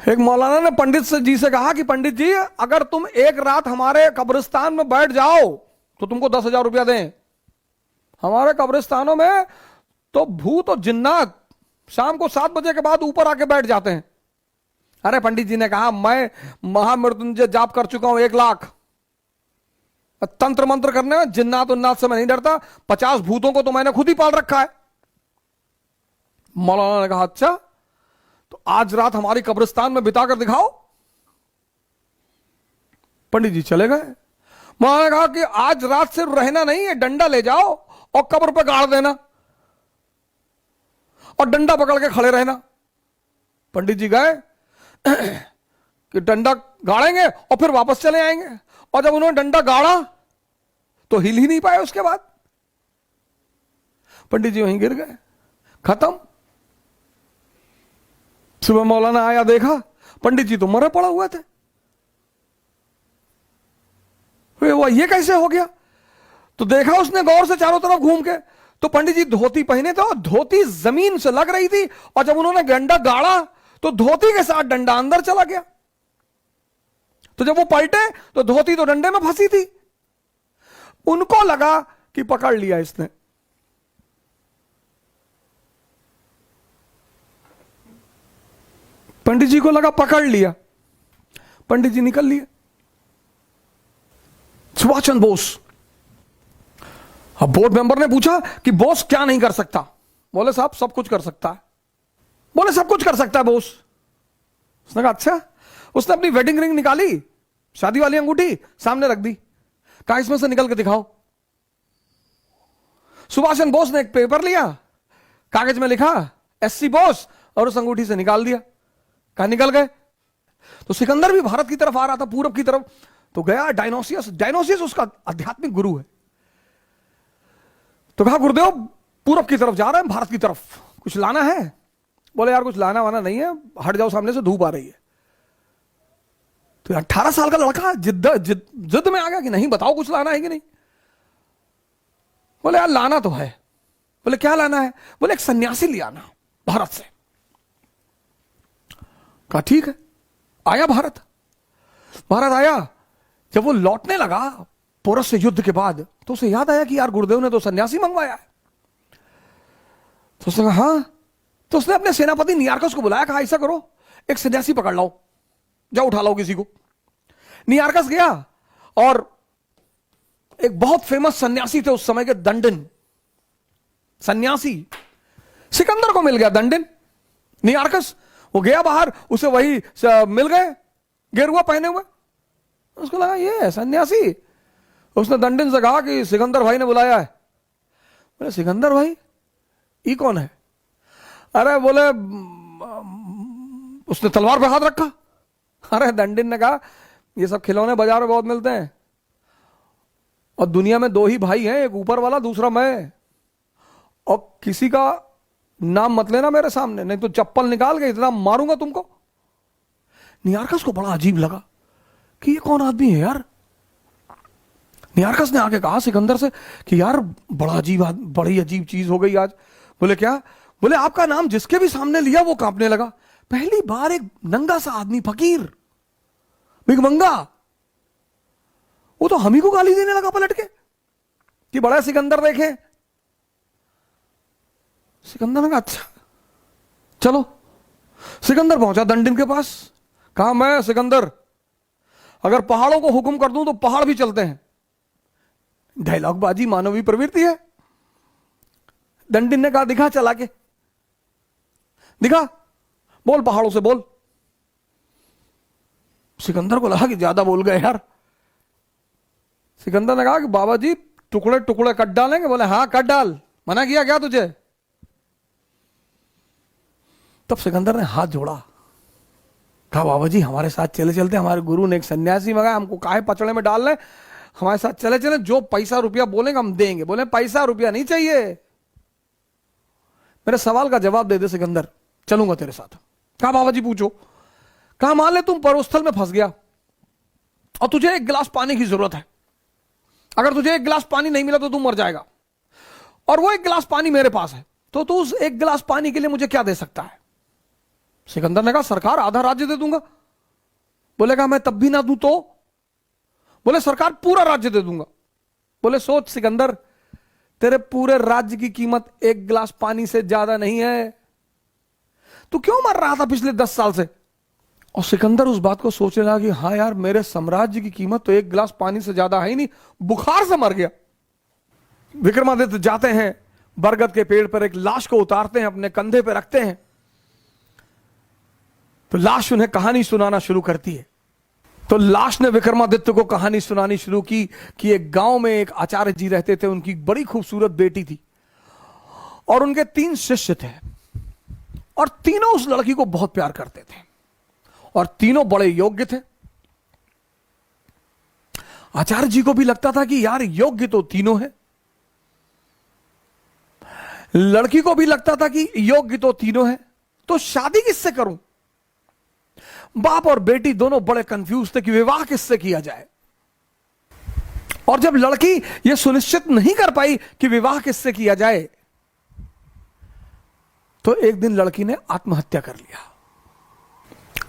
एक मौलाना ने पंडित जी से कहा कि पंडित जी, अगर तुम एक रात हमारे कब्रिस्तान में बैठ जाओ तो तुमको 10,000 रुपया दें। हमारे कब्रिस्तानों में तो भूत और जिन्नात शाम को 7 बजे के बाद ऊपर आके बैठ जाते हैं। अरे पंडित जी ने कहा, मैं महामृत्युंजय जाप कर चुका हूं 1 लाख। तंत्र मंत्र करने में जिन्नात उन्नात से मैं नहीं डरता, 50 भूतों को तो मैंने खुद ही पाल रखा है। मौलाना ने कहा, अच्छा तो आज रात हमारी कब्रिस्तान में बिता कर दिखाओ। पंडित जी चले गए। मौलाना ने कहा कि आज रात सिर्फ रहना नहीं है, डंडा ले जाओ और कब्र पे गाड़ देना और डंडा पकड़ के खड़े रहना। पंडित जी गए कि डंडा गाड़ेंगे और फिर वापस चले आएंगे, और जब उन्होंने डंडा गाड़ा तो हिल ही नहीं पाए। उसके बाद पंडित जी वहीं गिर गए, खत्म। सुबह मौलाना आया, देखा पंडित जी तो मरे पड़े हुए थे। वो ये कैसे हो गया? तो देखा उसने गौर से चारों तरफ घूम के, तो पंडित जी धोती पहने थे और धोती जमीन से लग रही थी, और जब उन्होंने डंडा गाड़ा तो धोती के साथ डंडा अंदर चला गया। तो जब वो पलटे तो धोती तो डंडे में फंसी थी। उनको लगा कि पकड़ लिया इसने। पंडित जी को लगा पकड़ लिया, पंडित जी निकल लिए। सुभाष चंद्र बोस, अब बोर्ड मेंबर ने पूछा कि बोस क्या नहीं कर सकता? बोले साहब सब कुछ कर सकता है। बोले सब कुछ कर सकता है बोस? उसने कहा अच्छा। उसने अपनी वेडिंग रिंग निकाली, शादी वाली अंगूठी सामने रख दी, कहा इसमें से निकल के दिखाओ। सुभाष चंद्र बोस ने एक पेपर लिया, कागज में लिखा SC बोस, और उस अंगूठी से निकाल दिया, कहा निकल गए। तो सिकंदर भी भारत की तरफ आ रहा था, पूरब की तरफ, तो गया डायनोसियस। डायनोसियस उसका आध्यात्मिक गुरु है। तो कहा गुरुदेव पूरब की तरफ जा रहे हैं, भारत की तरफ, कुछ लाना है? बोले यार कुछ लाना वाना नहीं है, हट जाओ, सामने से धूप आ रही है। तो 18 साल का लड़का जिद में आ गया कि नहीं बताओ कुछ लाना है कि नहीं। बोले यार लाना तो है। बोले क्या लाना है? बोले एक सन्यासी ले आना भारत से। कहा ठीक है। आया भारत आया। जब वो लौटने लगा पोरस से युद्ध के बाद, तो उसे याद आया कि यार गुरुदेव ने तो सन्यासी मंगवाया है। तो उसने कहा हाँ। तो उसने अपने सेनापति नियार्कस को बुलाया, कहा ऐसा करो एक सन्यासी पकड़ लाओ, जाओ उठा लाओ किसी को। नियार्कस गया और एक बहुत फेमस सन्यासी थे उस समय के, दंडिन सन्यासी, सिकंदर को मिल गया दंडिन। नियार्कस वो गया बाहर, उसे वही मिल गए गेरुआ पहने हुए। उसको लगा ये है सन्यासी। उसने दंडिन से कहा कि सिकंदर भाई ने बुलाया है। बोले सिकंदर भाई ये कौन है? अरे बोले उसने तलवार पे हाथ रखा। अरे दंडिन ने कहा ये सब खिलौने बाजार में बहुत मिलते हैं, और दुनिया में 2 ही भाई हैं, एक ऊपर वाला दूसरा मैं, और किसी का नाम मत लेना मेरे सामने, नहीं तो चप्पल निकाल के इतना मारूंगा तुमको। नियार्कस को बड़ा अजीब लगा कि ये कौन आदमी है यार। नियार्कस ने आके कहा सिकंदर से कि यार बड़ी अजीब चीज हो गई आज। बोले क्या? बोले आपका नाम जिसके भी सामने लिया वो कांपने लगा। पहली बार एक नंगा सा आदमी, फकीर, भिखमंगा, वो तो हम ही को गाली देने लगा पलट के कि बड़ा सिकंदर देखे। सिकंदर ने कहा अच्छा चलो। सिकंदर पहुंचा दंडिन के पास, कहा मैं सिकंदर अगर पहाड़ों को हुक्म कर दूं तो पहाड़ भी चलते हैं। डायलॉग बाजी मानवीय प्रवृत्ति है। दंडिन ने कहा दिखा चला के, दिखा, बोल पहाड़ों से बोल। सिकंदर को लगा कि ज्यादा बोल गए यार। सिकंदर ने कहा कि बाबा जी टुकड़े टुकड़े कट डालेंगे? बोले हाँ कट डाल, मना किया क्या तुझे? तब सिकंदर ने हाथ जोड़ा, कहा बाबा जी हमारे साथ चले चलते, हमारे गुरु ने एक सन्यासी मंगाया, हमको काहे पचड़े में डाल रहे, हमारे साथ चले चले, जो पैसा रुपया बोलेंगे हम देंगे। बोले पैसा रुपया नहीं चाहिए, मेरे सवाल का जवाब दे दे सिकंदर, चलूंगा तेरे साथ। कहा बाबा जी पूछो। कहा मान ले तुम पर्वतस्थल में फंस गया और तुझे 1 गिलास पानी की जरूरत है। अगर तुझे 1 गिलास पानी नहीं मिला तो तू मर जाएगा, और वो 1 गिलास पानी मेरे पास है, तो तू उस 1 गिलास पानी के लिए मुझे क्या दे सकता है? सिकंदर ने कहा सरकार आधा राज्य दे दूंगा। बोलेगा मैं तब भी ना दूं तो? बोले सरकार पूरा राज्य दे दूंगा। बोले सोच सिकंदर, तेरे पूरे राज्य की कीमत एक गिलास पानी से ज्यादा नहीं है। तू क्यों मर रहा था पिछले 10 साल से? और सिकंदर उस बात को सोचने लगा कि हाँ यार, मेरे साम्राज्य की कीमत तो एक गिलास पानी से ज्यादा है ही नहीं, बुखार से मर गया। विक्रमादित्य जाते हैं, बरगद के पेड़ पर एक लाश को उतारते हैं, अपने कंधे पर रखते हैं, तो लाश उन्हें कहानी सुनाना शुरू करती है। तो लाश ने विक्रमादित्य को कहानी सुनानी शुरू की कि एक गांव में एक आचार्य जी रहते थे, उनकी बड़ी खूबसूरत बेटी थी और उनके 3 शिष्य थे और तीनों उस लड़की को बहुत प्यार करते थे और तीनों बड़े योग्य थे। आचार्य जी को भी लगता था कि यार योग्य तो तीनों है, लड़की को भी लगता था कि योग्य तो तीनों है, तो शादी किससे करूं? बाप और बेटी दोनों बड़े कंफ्यूज थे कि विवाह किससे किया जाए। और जब लड़की यह सुनिश्चित नहीं कर पाई कि विवाह किससे किया जाए, तो एक दिन लड़की ने आत्महत्या कर लिया।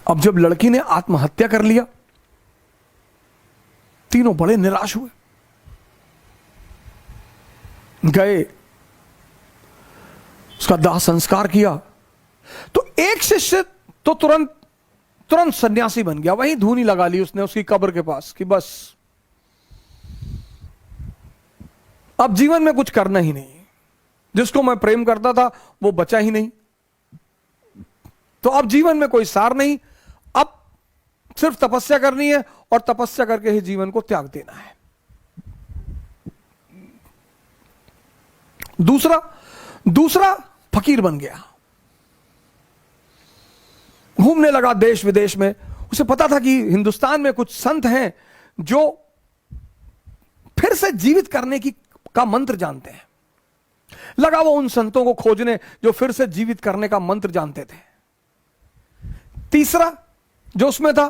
अब जब लड़की ने आत्महत्या कर लिया, तीनों बड़े निराश हुए, गए, उसका दाह संस्कार किया। तो एक शिष्य तो तुरंत सन्यासी बन गया, वहीं धूनी लगा ली उसने उसकी कब्र के पास कि बस अब जीवन में कुछ करना ही नहीं, जिसको मैं प्रेम करता था वो बचा ही नहीं, तो अब जीवन में कोई सार नहीं, अब सिर्फ तपस्या करनी है और तपस्या करके ही जीवन को त्याग देना है। दूसरा फकीर बन गया, घूमने लगा देश विदेश में। उसे पता था कि हिंदुस्तान में कुछ संत हैं जो फिर से जीवित करने का मंत्र जानते हैं। लगा वो उन संतों को खोजने जो फिर से जीवित करने का मंत्र जानते थे। तीसरा जो उसमें था,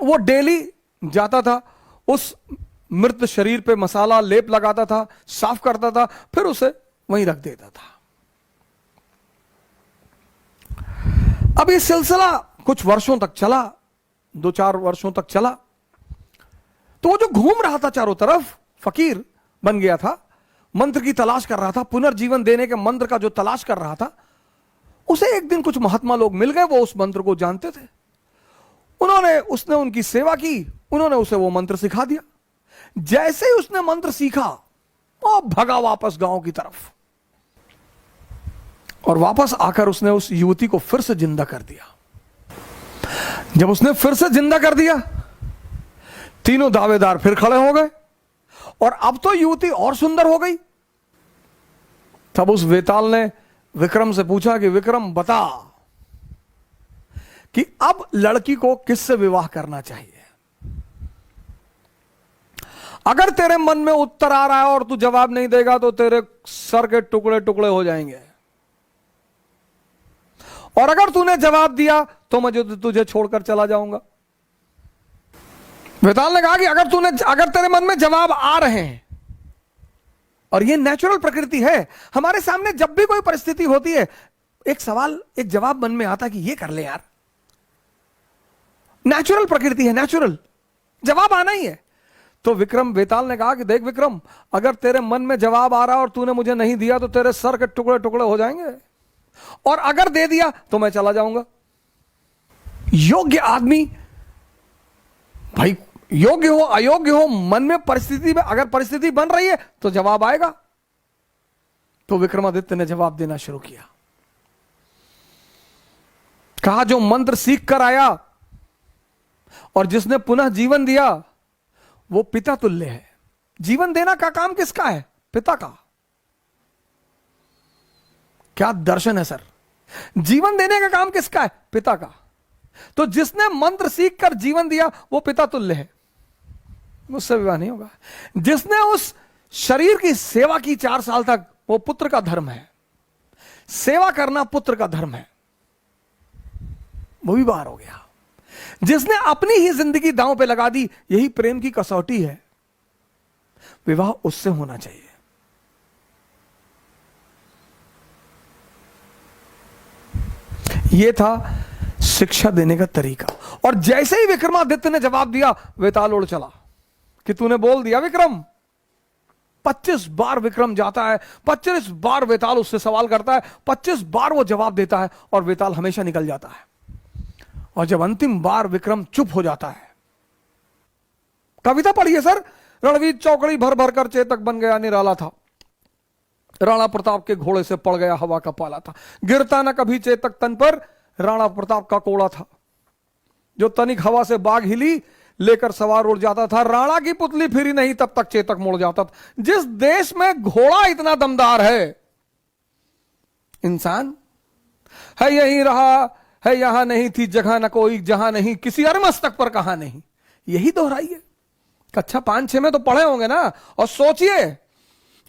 वो डेली जाता था, उस मृत शरीर पे मसाला लेप लगाता था, साफ करता था, फिर उसे वहीं रख देता था। अब ये सिलसिला कुछ वर्षों तक चला, 2-4 वर्षों तक चला। तो वो जो घूम रहा था चारों तरफ, फकीर बन गया था, मंत्र की तलाश कर रहा था, पुनर्जीवन देने के मंत्र का जो तलाश कर रहा था, उसे एक दिन कुछ महात्मा लोग मिल गए, वो उस मंत्र को जानते थे। उसने उनकी सेवा की, उन्होंने उसे वो मंत्र सिखा दिया। जैसे ही उसने मंत्र सीखा, वो भगा वापस गांव की तरफ और वापस आकर उसने उस युवती को फिर से जिंदा कर दिया। जब उसने फिर से जिंदा कर दिया, तीनों दावेदार फिर खड़े हो गए और अब तो युवती और सुंदर हो गई। तब उस वेताल ने विक्रम से पूछा कि विक्रम बता कि अब लड़की को किससे विवाह करना चाहिए? अगर तेरे मन में उत्तर आ रहा है और तू जवाब नहीं देगा तो तेरे सर के टुकड़े टुकड़े हो जाएंगे, और अगर तूने जवाब दिया तो मैं तुझे छोड़कर चला जाऊंगा। वेताल ने कहा कि अगर तेरे मन में जवाब आ रहे हैं, और ये नेचुरल प्रकृति है, हमारे सामने जब भी कोई परिस्थिति होती है, एक जवाब मन में आता है कि ये कर ले यार, नेचुरल प्रकृति है, नेचुरल जवाब आना ही है। तो वेताल ने कहा कि देख विक्रम, अगर तेरे मन में जवाब आ रहा है और तूने मुझे नहीं दिया तो तेरे सर के टुकड़े टुकड़े हो जाएंगे, और अगर दे दिया तो मैं चला जाऊंगा। योग्य आदमी, भाई योग्य हो अयोग्य हो, मन में परिस्थिति में अगर परिस्थिति बन रही है तो जवाब आएगा। तो विक्रमादित्य ने जवाब देना शुरू किया। कहा जो मंत्र सीख कर आया और जिसने पुनः जीवन दिया वो पिता तुल्य है। जीवन देना का काम किसका है? पिता का। क्या दर्शन है सर! जीवन देने का काम किसका है? पिता का। तो जिसने मंत्र सीख कर जीवन दिया वो पिता तुल्य है, मुझसे विवाह नहीं होगा। जिसने उस शरीर की सेवा की 4 साल तक, वो पुत्र का धर्म है। सेवा करना पुत्र का धर्म है, वो भी बाहर हो गया। जिसने अपनी ही जिंदगी दांव पे लगा दी, यही प्रेम की कसौटी है, विवाह उससे होना चाहिए। ये था शिक्षा देने का तरीका। और जैसे ही विक्रमादित्य ने जवाब दिया, वेताल उड़ चला कि तूने बोल दिया विक्रम। 25 बार विक्रम जाता है, 25 बार वेताल उससे सवाल करता है, 25 बार वो जवाब देता है और वेताल हमेशा निकल जाता है। और जब अंतिम बार विक्रम चुप हो जाता है, कविता पढ़िए सर, रणवीर चौकड़ी भर भर कर चेतक बन गया निराला था, राणा प्रताप के घोड़े से पड़ गया हवा का पाला था, गिरता न कभी चेतक तन पर राणा प्रताप का कोड़ा था, जो तनिक हवा से बाग हिली लेकर सवार उड़ जाता था, राणा की पुतली फिरी नहीं तब तक चेतक मुड़ जाता था। जिस देश में घोड़ा इतना दमदार है, इंसान है यहीं रहा है यहां नहीं थी जगह न कोई जहां नहीं, किसी अरमस्तक पर कहा नहीं। यही दोहराइए, कक्षा 5-6 में तो पढ़े होंगे ना। और सोचिए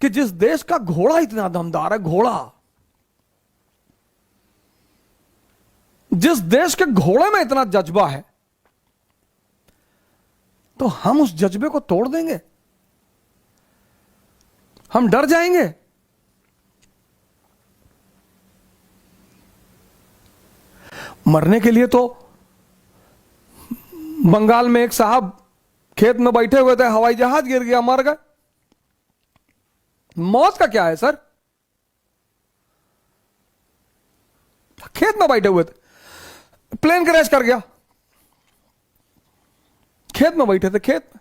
कि जिस देश का घोड़ा इतना दमदार है, घोड़ा, जिस देश के घोड़े में इतना जज्बा है, तो हम उस जज्बे को तोड़ देंगे? हम डर जाएंगे? मरने के लिए तो बंगाल में एक साहब खेत में बैठे हुए थे, हवाई जहाज गिर गया, मर गए। मौत का क्या है सर? खेत में बैठे हुए थे, प्लेन क्रैश कर गया, खेत में बैठे थे, खेत में